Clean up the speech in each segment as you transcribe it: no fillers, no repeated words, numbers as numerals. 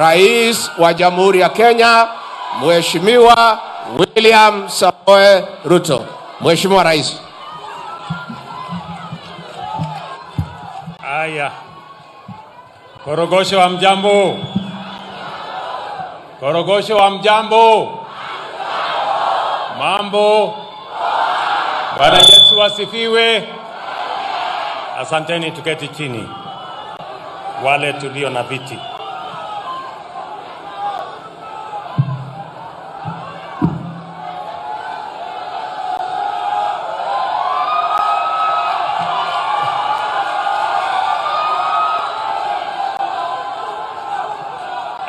Rais wa Jamhuri ya Kenya, Mheshimiwa William Samoei Ruto. Mheshimiwa Rais. Aya. Korogosho wa mjambo. Korogosho wa mjambo. Mambo. Bwana Yesu asifiwe. Asanteni, tuketi chini. Wale tulio na viti.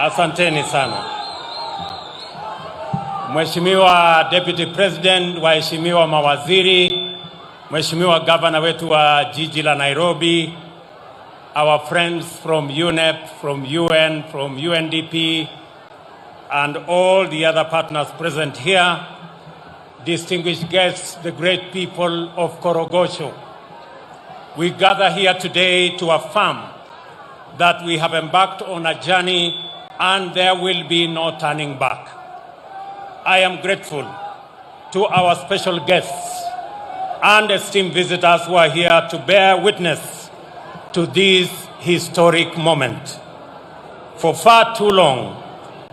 Asanteni sana. Mheshimiwa Deputy President, waheshimiwa mawaziri, Mheshimiwa Governor wetu wa jiji la Nairobi, our friends from UNEP, from UN, from UNDP, and all the other partners present here, distinguished guests, the great people of Korogosho. We gather here today to affirm that we have embarked on a journey and there will be no turning back. I am grateful to our special guests and esteemed visitors who are here to bear witness to this historic moment. For far too long,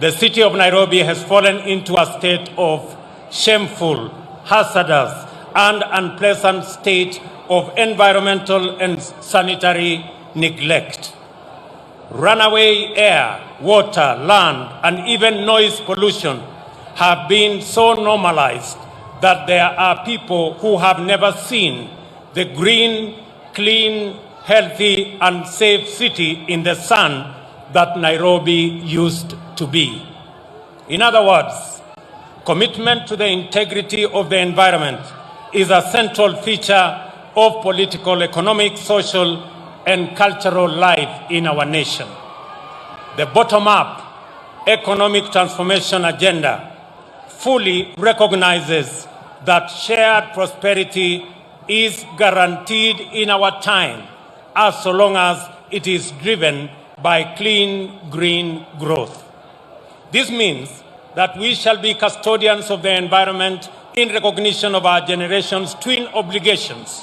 the city of Nairobi has fallen into a state of shameful, hazardous, and unpleasant state of environmental and sanitary neglect. Runaway air, water, land, and even noise pollution have been so normalized that there are people who have never seen the green, clean, healthy, and safe city in the sun that Nairobi used to be. In other words, commitment to the integrity of the environment is a central feature of political, economic, social, and cultural life in our nation. The bottom-up economic transformation agenda fully recognizes that shared prosperity is guaranteed in our time as so long as it is driven by clean, green growth. This means that we shall be custodians of the environment in recognition of our generation's twin obligations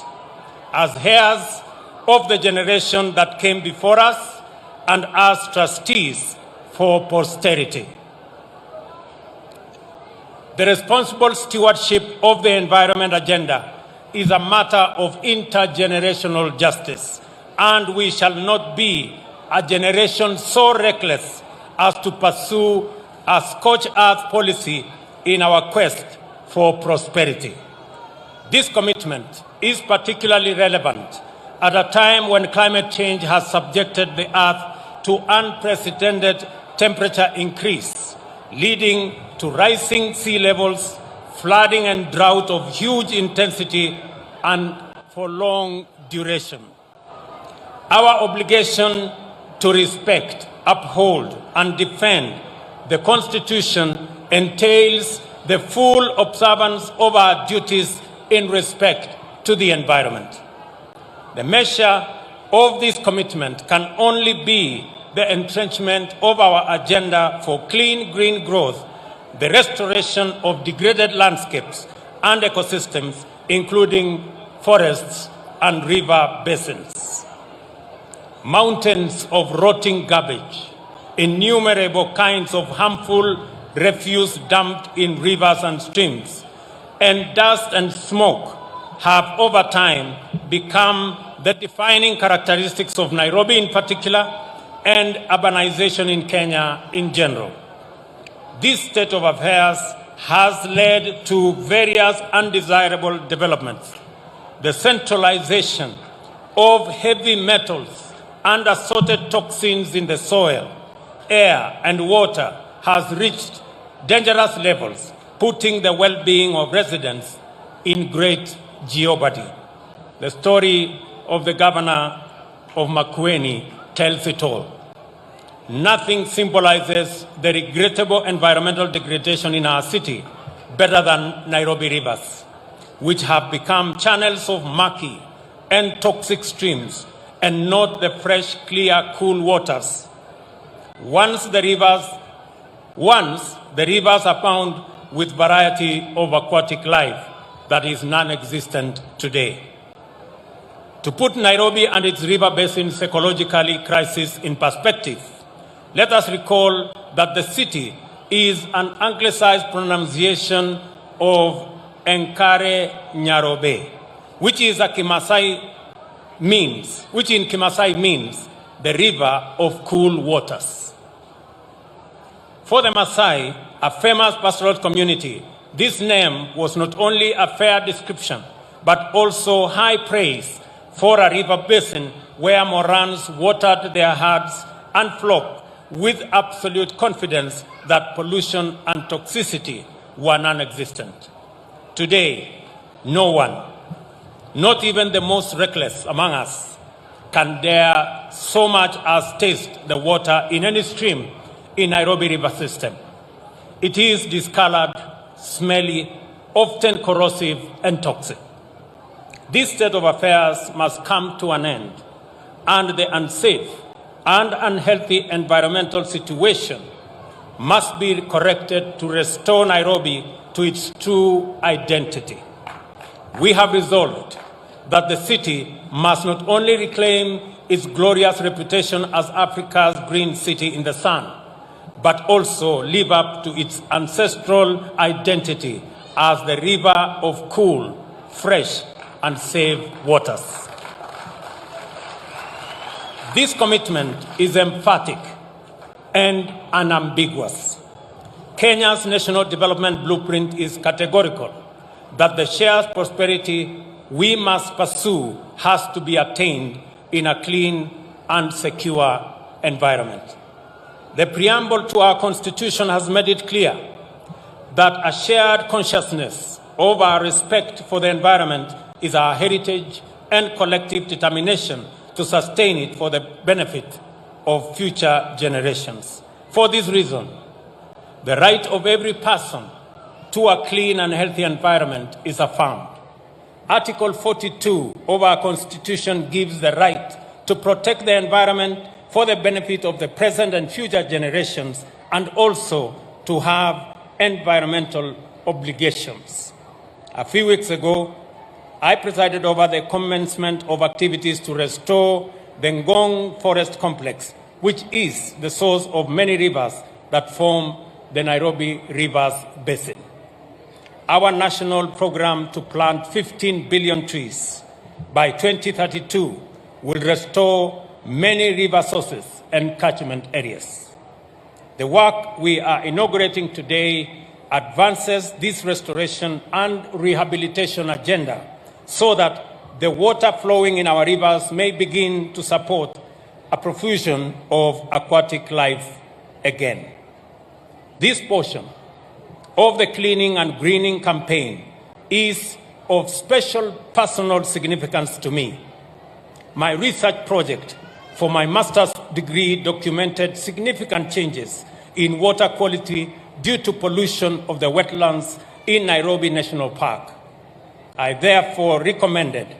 as heirs of the generation that came before us and as trustees for posterity. The responsible stewardship of the environment agenda is a matter of intergenerational justice, and we shall not be a generation so reckless as to pursue a scorched earth policy in our quest for prosperity. This commitment is particularly relevant at a time when climate change has subjected the earth to unprecedented temperature increase, leading to rising sea levels, flooding and drought of huge intensity and for long duration. Our obligation to respect, uphold, and defend the Constitution entails the full observance of our duties in respect to the environment. The measure of this commitment can only be the entrenchment of our agenda for clean green growth, the restoration of degraded landscapes and ecosystems, including forests and river basins. Mountains of rotting garbage, innumerable kinds of harmful refuse dumped in rivers and streams, and dust and smoke have over time become the defining characteristics of Nairobi in particular and urbanization in Kenya in general. This state of affairs has led to various undesirable developments. The centralization of heavy metals and assorted toxins in the soil, air, and water has reached dangerous levels, putting the well-being of residents in great jeopardy. The story of the governor of makwiny tells it all. Nothing symbolizes the regrettable environmental degradation in our city better than Nairobi rivers, which have become channels of murky and toxic streams and not the fresh, clear, cool waters Once the rivers are found with variety of aquatic life that is non-existent today. To put Nairobi and its river basin's ecologically crisis in perspective, let us recall that the city is an anglicized pronunciation of Enkare Nyarobe, which in Kimasai means the river of cool waters. For the Maasai, a famous pastoral community, this name was not only a fair description, but also high praise for a river basin where Morans watered their herds and flock with absolute confidence that pollution and toxicity were non-existent. Today, no one, not even the most reckless among us, can dare so much as taste the water in any stream in Nairobi river system. It is discolored, smelly, often corrosive and toxic. This state of affairs must come to an end, and the unsafe and unhealthy environmental situation must be corrected to restore Nairobi to its true identity. We have resolved that the city must not only reclaim its glorious reputation as Africa's green city in the sun, but also live up to its ancestral identity as the river of cool, fresh, and safe waters. This commitment is emphatic and unambiguous. Kenya's national development blueprint is categorical that the shared prosperity we must pursue has to be attained in a clean and secure environment. The preamble to our Constitution has made it clear that a shared consciousness of our respect for the environment is our heritage and collective determination to sustain it for the benefit of future generations. For this reason, the right of every person to a clean and healthy environment is affirmed. Article 42 of our Constitution gives the right to protect the environment for the benefit of the present and future generations, and also to have environmental obligations. A few weeks ago, I presided over the commencement of activities to restore the Ngong Forest Complex, which is the source of many rivers that form the Nairobi Rivers Basin. Our national program to plant 15 billion trees by 2032 will restore many river sources and catchment areas. The work we are inaugurating today advances this restoration and rehabilitation agenda so that the water flowing in our rivers may begin to support a profusion of aquatic life again. This portion of the cleaning and greening campaign is of special personal significance to me. My research project for my master's degree documented significant changes in water quality due to pollution of the wetlands in Nairobi National Park. I therefore recommended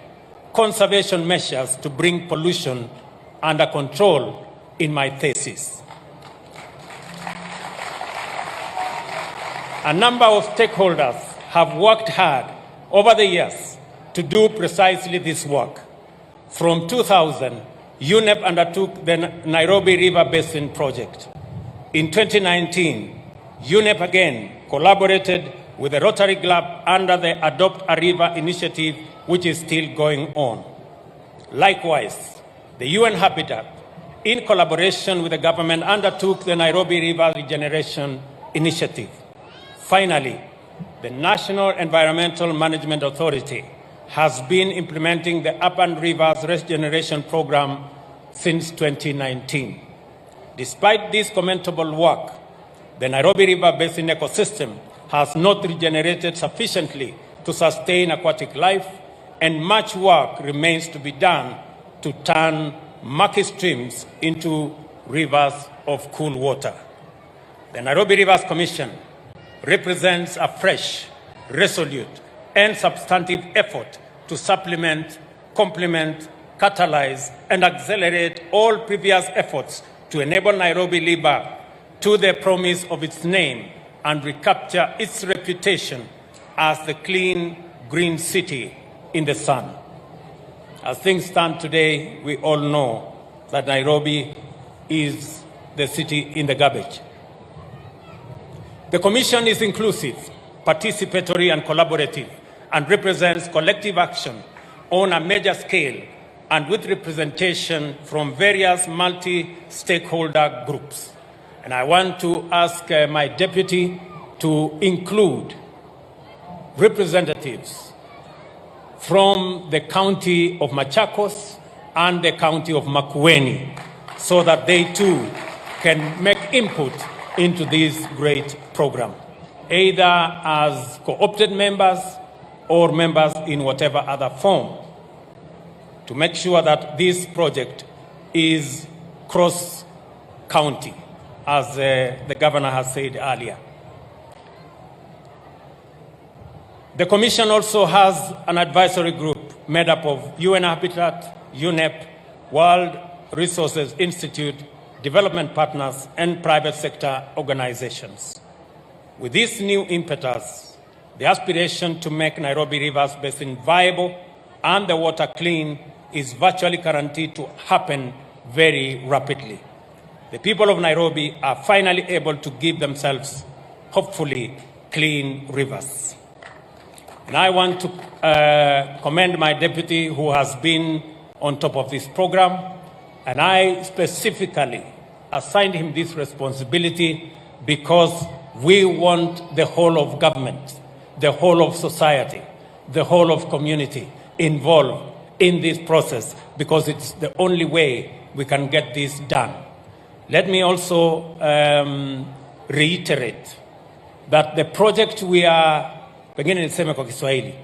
conservation measures to bring pollution under control in my thesis. A number of stakeholders have worked hard over the years to do precisely this work. From 2000, UNEP undertook the Nairobi River Basin Project. In 2019, UNEP again collaborated with the Rotary Club under the Adopt a River initiative, which is still going on. Likewise, the UN Habitat, in collaboration with the government, undertook the Nairobi River Regeneration Initiative. Finally, the National Environmental Management Authority has been implementing the Urban Rivers Regeneration Program since 2019. Despite this commendable work, the Nairobi River Basin ecosystem has not regenerated sufficiently to sustain aquatic life, and much work remains to be done to turn murky streams into rivers of cool water. The Nairobi Rivers Commission represents a fresh, resolute, and substantive effort to supplement, complement, catalyze, and accelerate all previous efforts to enable Nairobi live back to the promise of its name and recapture its reputation as the clean, green city in the sun. As things stand today, we all know that Nairobi is the city in the garbage. The Commission is inclusive, participatory, and collaborative, and represents collective action on a major scale and with representation from various multi-stakeholder groups. And I want to ask my deputy to include representatives from the county of Machakos and the county of makwiny, so that they too can make input into this great program, either as co-opted members or members in whatever other form, to make sure that this project is cross-county, as the governor has said earlier. The Commission also has an advisory group made up of UN Habitat, UNEP, World Resources Institute, development partners, and private sector organizations. With this new impetus, the aspiration to make Nairobi Rivers Basin viable and the water clean is virtually guaranteed to happen very rapidly. The people of Nairobi are finally able to give themselves, hopefully, clean rivers. And I want to commend my deputy who has been on top of this program, and I specifically assigned him this responsibility because we want the whole of government, the whole of society, the whole of community involved in this process, because it's the only way we can get this done. Let me also reiterate that the project we are, pengine niseme kwa Kiswahili,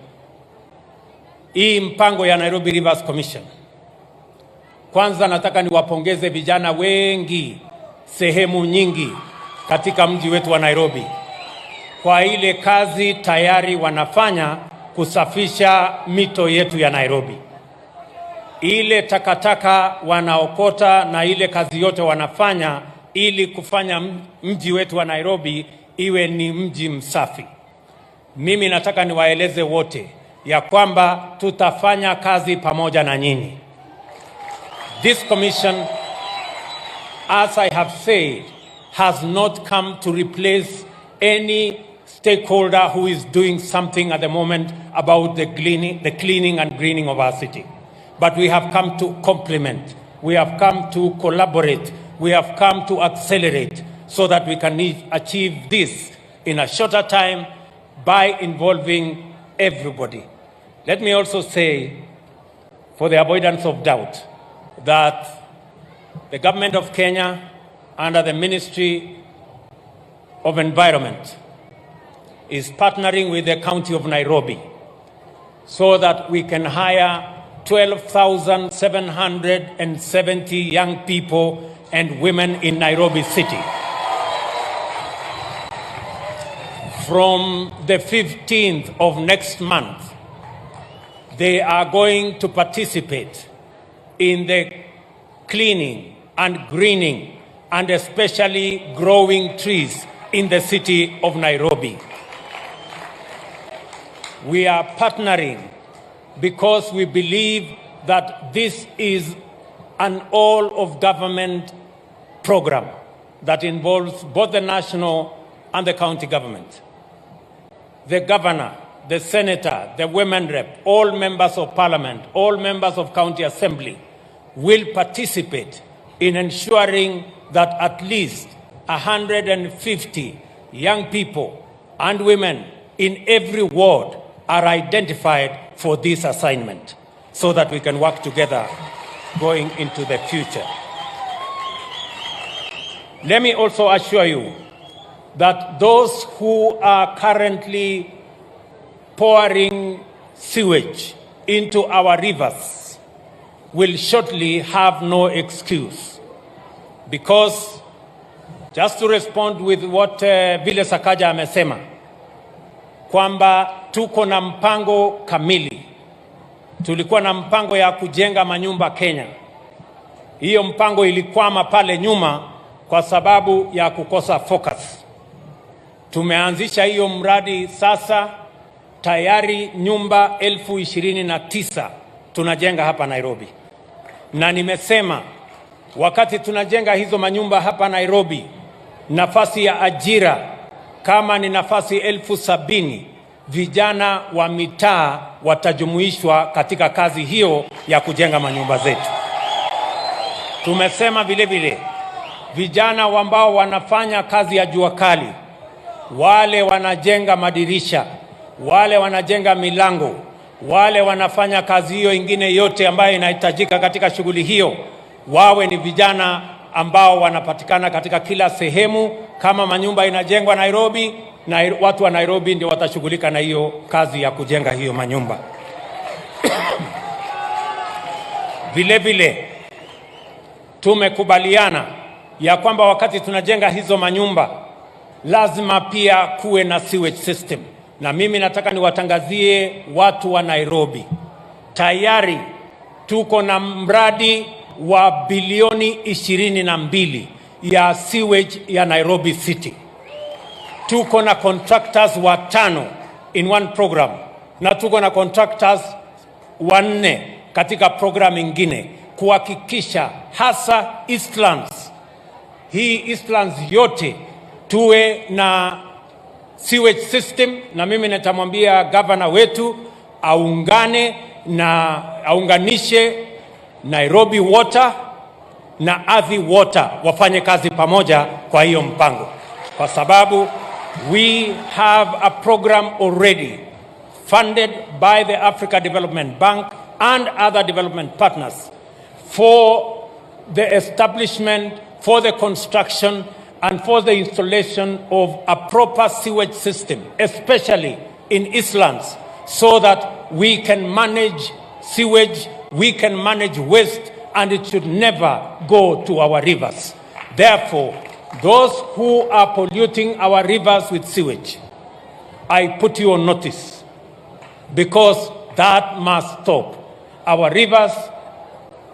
hii mpango ya Nairobi Rivers Commission, kwanza nataka niwapongeze vijana wengi sehemu nyingi katika mji wetu wa Nairobi kwa ile kazi tayari wanafanya kusafisha mito yetu ya Nairobi. Ile takataka wanaokota na ile kazi yote wanafanya ili kufanya mji wetu wa Nairobi iwe ni mji msafi. Mimi nataka niwaeleze wote ya kwamba tutafanya kazi pamoja na nyinyi. This commission, as I have said, has not come to replace any stakeholder who is doing something at the moment about the cleaning and greening of our city. But we have come to complement, we have come to collaborate, we have come to accelerate so that we can achieve this in a shorter time by involving everybody. Let me also say, for the avoidance of doubt, that the government of Kenya, under the Ministry of Environment, is partnering with the County of Nairobi so that we can hire 12,770 young people and women in Nairobi City. From the 15th of next month, they are going to participate in the cleaning and greening and especially growing trees in the city of Nairobi. We are partnering because we believe that this is an all-of-government program that involves both the national and the county government. The governor, the senator, the women rep, all members of parliament, all members of county assembly will participate in ensuring that at least 150 young people and women in every ward are identified for this assignment so that we can work together going into the future. Let me also assure you that those who are currently pouring sewage into our rivers will shortly have no excuse, because just to respond with what Vile Sakaja amesema kwamba tuko na mpango kamili. Tulikuwa na mpango ya kujenga manyumba Kenya. Hiyo mpango ilikwama pale nyuma kwa sababu ya kukosa focus. Tumeanzisha hiyo mradi sasa, tayari nyumba 29,000 tunajenga hapa Nairobi. Na nimesema wakati tunajenga hizo manyumba hapa Nairobi, nafasi ya ajira kama ni nafasi 70,000, vijana wa mitaa watajumuishwa katika kazi hiyo ya kujenga manyumba zetu. Tumesema vile vile vijana ambao wanafanya kazi ya jua kali, wale wanajenga madirisha, wale wanajenga milango, wale wanafanya kazi hiyo ingine yote ambayo inahitajika katika shughuli hiyo, wawe ni vijana ambao wanapatikana katika kila sehemu. Kama manyumba inajengwa Nairobi, na watu wa Nairobi ndio watashughulika na hiyo kazi ya kujenga hiyo manyumba. Vile vile tumekubaliana ya kwamba wakati tunajenga hizo manyumba lazima pia kuwe na sewage system. Na mimi nataka niwatangazie watu wa Nairobi, tayari tuko na mradi wa bilioni 22 ya sewage ya Nairobi City. Tuko na contractors 5 in one program, na tuko na contractors 4 katika program ingine kuhakikisha hasa Eastlands, hii Eastlands yote tuwe na sewage system. Na mimi nitamwambia governor wetu aunganishe Nairobi Water na Athi Water wafanye kazi pamoja kwa hiyo mpango, kwa sababu we have a program already funded by the Africa Development Bank and other development partners for the establishment, for the construction and for the installation of a proper sewage system, especially in Eastlands, so that we can manage sewage, we can manage waste, and it should never go to our rivers. Therefore, those who are polluting our rivers with sewage, I put you on notice, because that must stop. Our rivers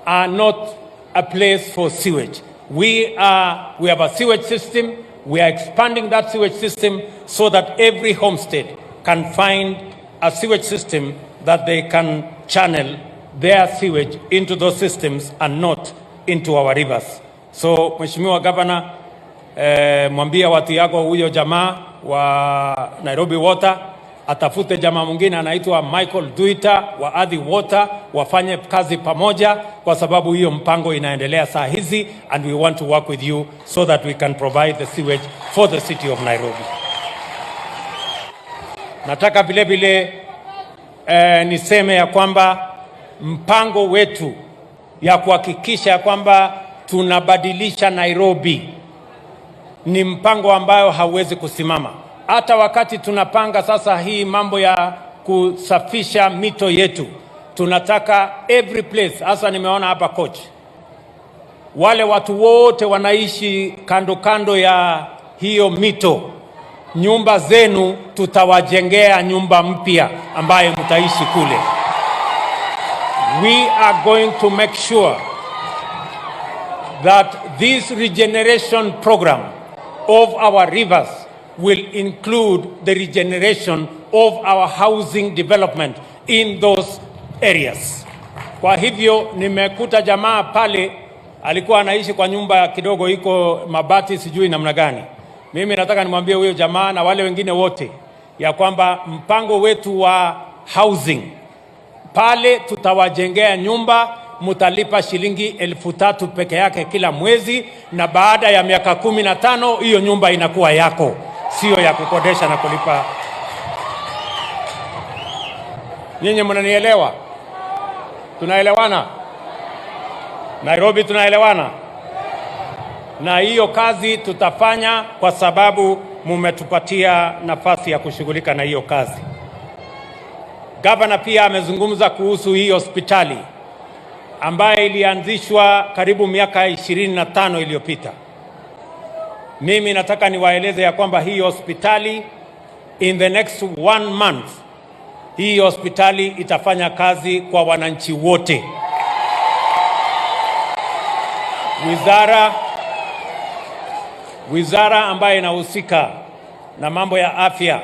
are not a place for sewage. We have a sewage system. We are expanding that sewage system so that every homestead can find a sewage system that they can channel their sewage into those systems and not into our rivers. So, Mheshimiwa Governor, mwambia watu yako huyo jamaa wa Nairobi Water atafute jamaa mwingine anaitwa Michael Duita wa Athi Water, wafanye kazi pamoja, kwa sababu hiyo mpango inaendelea saa hizi, and we want to work with you so that we can provide the sewage for the city of Nairobi. Nataka vile vile niseme ya kwamba mpango wetu ya kuhakikisha kwamba tunabadilisha Nairobi ni mpango ambayo hauwezi kusimama. Hata wakati tunapanga sasa hii mambo ya kusafisha mito yetu, tunataka every place, hasa nimeona hapa coach, wale watu wote wanaishi kando kando ya hiyo mito, nyumba zenu tutawajengea nyumba mpya ambayo mtaishi kule. We are going to make sure that this regeneration program of our rivers will include the regeneration of our housing development in those areas. Kwa hivyo nimekuta jamaa pale alikuwa anaishi kwa nyumba kidogo iko mabati sijui namna gani. Mimi nataka nimwambie huyo jamaa na wale wengine wote ya kwamba mpango wetu wa housing pale tutawajengea nyumba, mutalipa shilingi 3,000 peke yake kila mwezi, na baada ya miaka 15 hiyo nyumba inakuwa yako, sio ya kukodesha na kulipa. Nyinyi mnanielewa? Tunaelewana? Nairobi tunaelewana? Na hiyo kazi tutafanya kwa sababu mumetupatia nafasi ya kushughulika na hiyo kazi. Governor pia amezungumza kuhusu hii hospitali ambayo ilianzishwa karibu miaka 25 iliyopita. Mimi nataka niwaeleze ya kwamba hii hospitali in the next 1 month, hii hospitali itafanya kazi kwa wananchi wote. wizara ambayo inahusika na mambo ya afya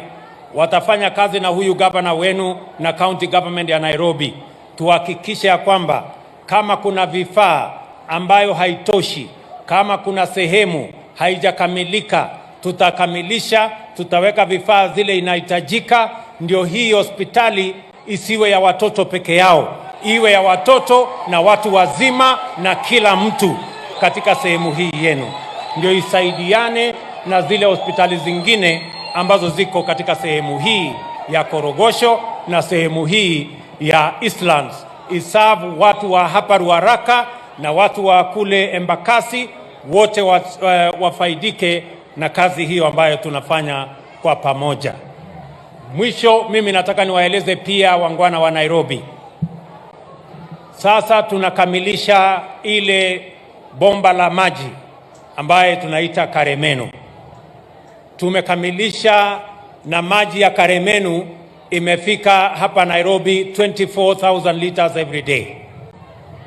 watafanya kazi na huyu gavana wenu na county government ya Nairobi, tuhakikishe ya kwamba kama kuna vifaa ambayo haitoshi, kama kuna sehemu haijakamilika, tutakamilisha, tutaweka vifaa zile inahitajika, ndio hii hospitali isiwe ya watoto peke yao, iwe ya watoto na watu wazima na kila mtu katika sehemu hii yenu, ndio isaidiane na zile hospitali zingine ambazo ziko katika sehemu hii ya Korogosho na sehemu hii ya Eastlands. Isabu watu wa hapa Ruaraka na watu wa kule Embakasi wote wafaidike na kazi hiyo ambayo tunafanya kwa pamoja. Mwisho, mimi nataka niwaeleze pia wangwana wa Nairobi. Sasa tunakamilisha ile bomba la maji ambaye tunaita Karemenu. Tumekamilisha na maji ya Karemenu imefika hapa Nairobi 24,000 liters every day.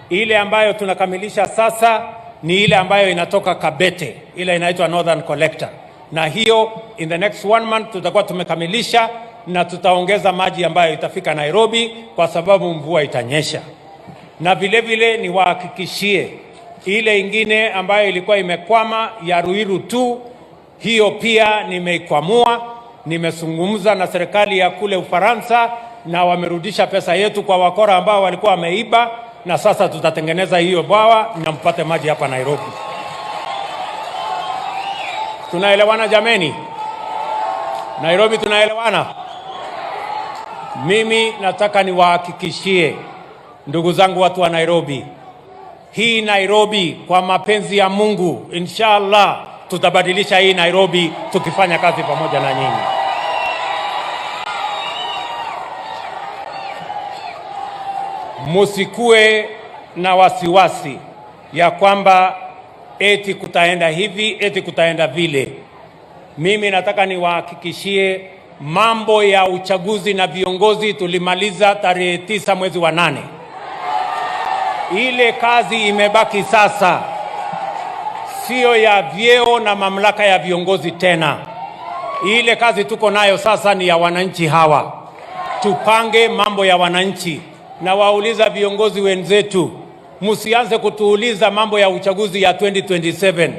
Ile ambayo tunakamilisha sasa ni ile ambayo inatoka Kabete, ile inaitwa Northern Collector. Na hiyo in the next 1 month tutakuwa tumekamilisha na tutaongeza maji ambayo itafika Nairobi kwa sababu mvua itanyesha. Na vile vile niwahakikishie ile ingine ambayo ilikuwa imekwama ya Ruiru tu, hiyo pia nimeikwamua. Nimezungumza na serikali ya kule Ufaransa na wamerudisha pesa yetu kwa wakora ambao walikuwa wameiba, na sasa tutatengeneza hiyo bwawa na mpate maji hapa Nairobi. Tunaelewana jameni? Nairobi tunaelewana? Mimi nataka niwahakikishie ndugu zangu watu wa Nairobi, hii Nairobi kwa mapenzi ya Mungu, inshallah tutabadilisha hii Nairobi tukifanya kazi pamoja na nyinyi. Musikue na wasiwasi ya kwamba eti kutaenda hivi, eti kutaenda vile. Mimi nataka niwahakikishie mambo ya uchaguzi na viongozi tulimaliza tarehe 9 mwezi wa 8. Ile kazi imebaki sasa sio ya vyeo na mamlaka ya viongozi tena. Ile kazi tuko nayo sasa ni ya wananchi hawa. Tupange mambo ya wananchi. Na wauliza viongozi wenzetu, msianze kutuuliza mambo ya uchaguzi ya 2027.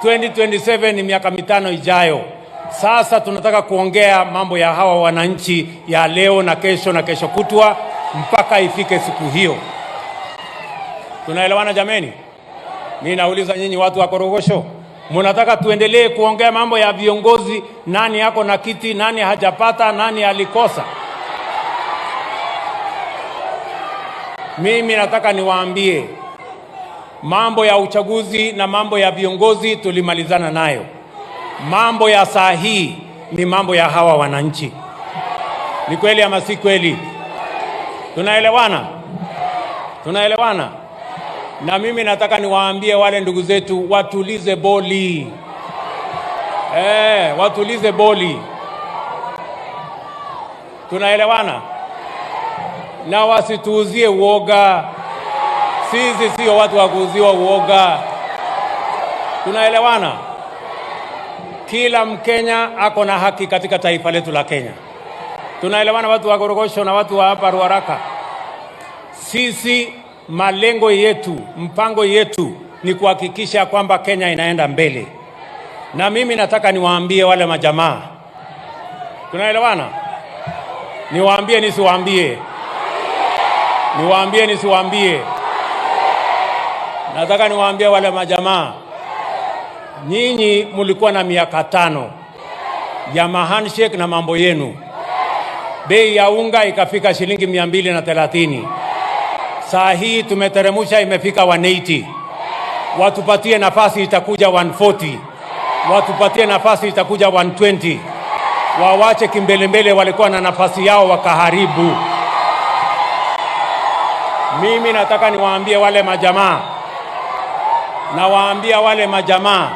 2027 ni miaka 5 ijayo. Sasa tunataka kuongea mambo ya hawa wananchi ya leo na kesho kutwa mpaka ifike siku hiyo. Tunaelewana jameni? Mimi nauliza nyinyi watu wa Korogosho, mnataka tuendelee kuongea mambo ya viongozi, nani yako na kiti, nani hajapata, nani alikosa? Mimi nataka niwaambie mambo ya uchaguzi na mambo ya viongozi tulimalizana nayo. Mambo ya saa hii ni mambo ya hawa wananchi. Ni kweli ama si kweli? Tunaelewana? Tunaelewana? Na mimi nataka niwaambie wale ndugu zetu watulize boli. Watulize boli. Tunaelewana? Na wasituuzie uoga. Sisi sio watu wa kuuziwa uoga. Tunaelewana? Kila Mkenya ako na haki katika taifa letu la Kenya. Tunaelewana watu wa Korogosho na watu wa hapa Ruaraka? Sisi malengo yetu, mpango yetu ni kuhakikisha kwamba Kenya inaenda mbele. Na mimi nataka niwaambie wale majamaa. Tunaelewana? Niwaambie nisiwaambie? Niwaambie nisiwaambie? Nataka niwaambie wale majamaa, nyinyi mulikuwa na miaka 5 ya handshake na mambo yenu. Bei ya unga ikafika shilingi 230. Saa hii tumeteremusha imefika 180. Watupatie nafasi itakuja 140. Watupatie nafasi itakuja 120. Wawache kimbelembele walikuwa na nafasi yao wakaharibu. Mimi nataka niwaambie wale majamaa. Na waambia wale majamaa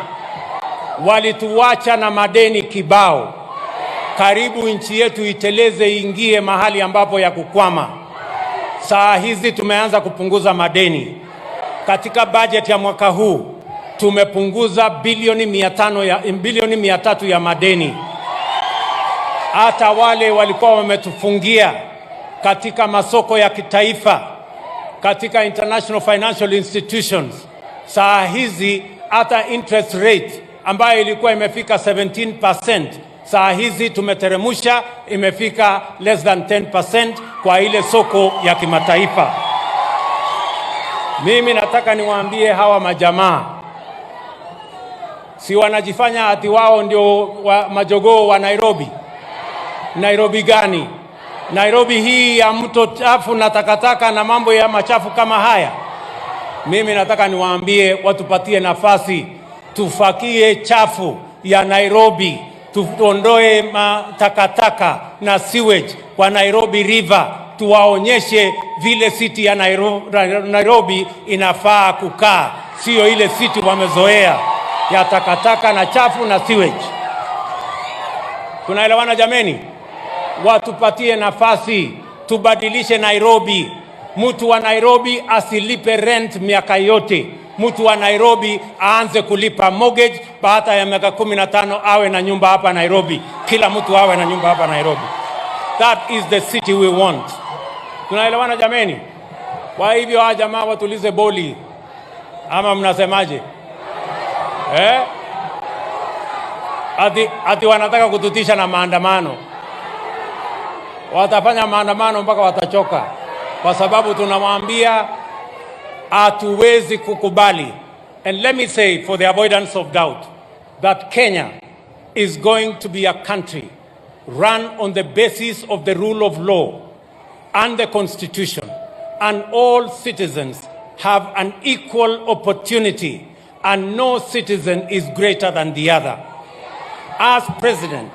walituacha na madeni kibao. Karibu nchi yetu iteleze ingie mahali ambapo ya kukwama. Saa hizi tumeanza kupunguza madeni. Katika budget ya mwaka huu tumepunguza bilioni 300 ya madeni. Hata wale walikuwa wametufungia katika masoko ya kitaifa, katika international financial institutions, saa hizi hata interest rate ambayo ilikuwa imefika 17%, saa hizi tumeteremusha, imefika less than 10% kwa ile soko ya kimataifa. Mimi nataka niwaambie hawa majamaa, si wanajifanya ati wao ndio majogoo wa Nairobi. Nairobi gani? Nairobi hii ya mto chafu na takataka na mambo ya machafu kama haya. Mimi nataka niwaambie watupatie nafasi, tufakie chafu ya Nairobi, tuondoe matakataka na sewage kwa Nairobi River, tuwaonyeshe vile city ya Nairobi inafaa kukaa, sio ile city wamezoea ya takataka na chafu na sewage. Tunaelewana jameni? Watupatie nafasi, tubadilishe Nairobi. Mtu wa Nairobi asilipe rent miaka yote. Mtu wa Nairobi aanze kulipa mortgage baada ya miaka 15 awe na nyumba hapa Nairobi. Kila mtu awe na nyumba hapa Nairobi. That is the city we want. Tunaelewana jameni? Kwa hivyo hawa jamaa watulize boli. Ama mnasemaje? Ati wanataka kututisha na maandamano. Watafanya maandamano mpaka watachoka, kwa sababu tunawaambia hatuwezi kukubali. And let me say, for the avoidance of doubt, that Kenya is going to be a country run on the basis of the rule of law and the Constitution, and all citizens have an equal opportunity, and no citizen is greater than the other. As president,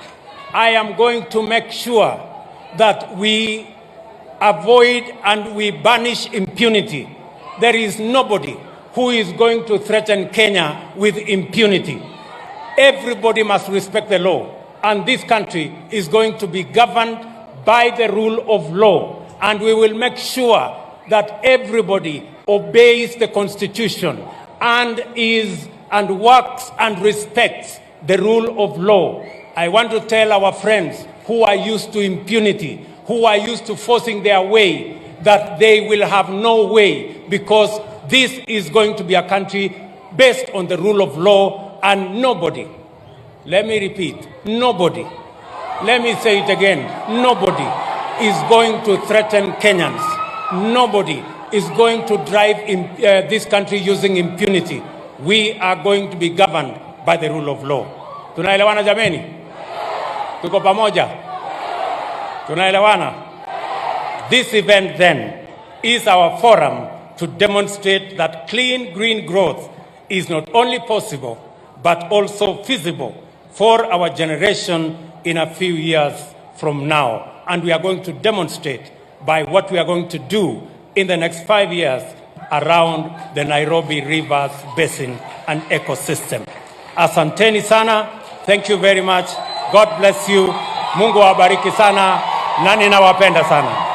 I am going to make sure that we avoid and we banish impunity. There is nobody who is going to threaten Kenya with impunity. Everybody must respect the law, and this country is going to be governed by the rule of law, and we will make sure that everybody obeys the Constitution and works and respects the rule of law. I want to tell our friends who are used to impunity, who are used to forcing their way, that they will have no way, because this is going to be a country based on the rule of law, and nobody, let me repeat, nobody, let me say it again, nobody is going to threaten Kenyans. Nobody is going to drive this country using impunity. We are going to be governed by the rule of law. Tunaelewana jameni? Tuko pamoja? Tunaelewana? This event then is our forum to demonstrate that clean green growth is not only possible but also feasible for our generation in a few years from now. And we are going to demonstrate by what we are going to do in the next 5 years around the Nairobi Rivers Basin and ecosystem. Asanteni sana. Thank you very much. God bless you. Mungu awabariki sana. Nani nawapenda sana.